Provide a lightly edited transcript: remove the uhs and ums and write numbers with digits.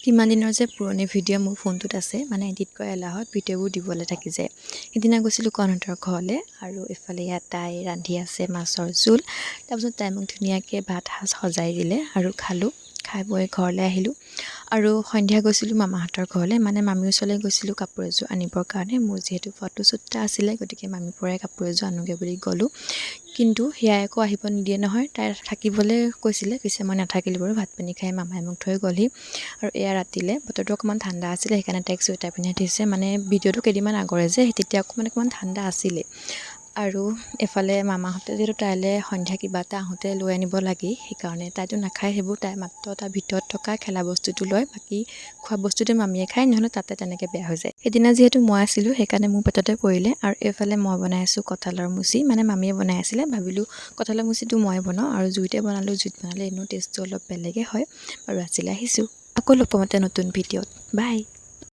কিমান দিনৰ যে পুৰণি ভিডিঅ' মোৰ ফোনটোত আছে মানে এডিট কৰা এলাহত ভিডিঅ'বোৰ দিবলৈ থাকি যায়। সিদিনা গৈছিলোঁ কণহঁতৰ ঘৰলৈ আৰু এইফালে ইয়াত তাই ৰান্ধি আছে মাছৰ জোল। তাৰপিছত তাই মোক ধুনীয়াকৈ ভাত সাজ সজাই দিলে আৰু খালোঁ। খাই বৈ ঘৰলৈ আহিলোঁ আৰু সন্ধিয়া গৈছিলোঁ মামাহঁতৰ ঘৰলৈ, মানে মামীৰ ওচৰলৈ গৈছিলোঁ কাপোৰ এযোৰ আনিবৰ কাৰণে। মোৰ যিহেতু ফটোশ্বুট এটা আছিলে, গতিকে মামীৰ পৰাই কাপোৰ এযোৰ আনোগৈ বুলি গ'লোঁ। কিন্তু সেয়াই আকৌ আহিব নিদিয়ে নহয়, তাই থাকিবলৈ কৈছিলে, পিছে মই নাথাকিলোঁ বাৰু। ভাত পানী খাই মামাই মোক থৈ গ'লহি আৰু এয়া ৰাতিলৈ বতৰটো অকণমান ঠাণ্ডা আছিলে, সেইকাৰণে তাইক চুৱেটাৰ পিন্ধাই দিছে। মানে ভিডিঅ'টো কেইদিনমান আগৰে যে, তেতিয়া অকণমান ঠাণ্ডা আছিলে। আৰু এফালে মামাহঁতে যিহেতু তাইলৈ সন্ধ্যা কিবা এটা আহোঁতে লৈ আনিব লাগেই, সেইকাৰণে তাইতো নাখায় সেইবোৰ। তাই মাত্ৰ তাৰ ভিতৰত থকা খেলা বস্তুটো লয়, বাকী খোৱা বস্তুটো মামীয়ে খায়, নহ'লে তাতে তেনেকৈ বেয়া হৈ যায়। সেইদিনা যিহেতু মই আছিলোঁ, সেইকাৰণে মোৰ পেটতে পৰিলে। আৰু এইফালে মই বনাই আছোঁ কঁঠালৰ মুচি, মানে মামীয়ে বনাই আছিলে, ভাবিলোঁ কঁঠালৰ মুচিটো মই বনাওঁ আৰু জুইতে বনালোঁ। জুইত বনালে এনেও টেষ্টটো অলপ বেলেগে হয়। আৰু আজিলৈ আহিছোঁ, আকৌ লগ পাম এটা নতুন ভিডিঅ'ত। বাই।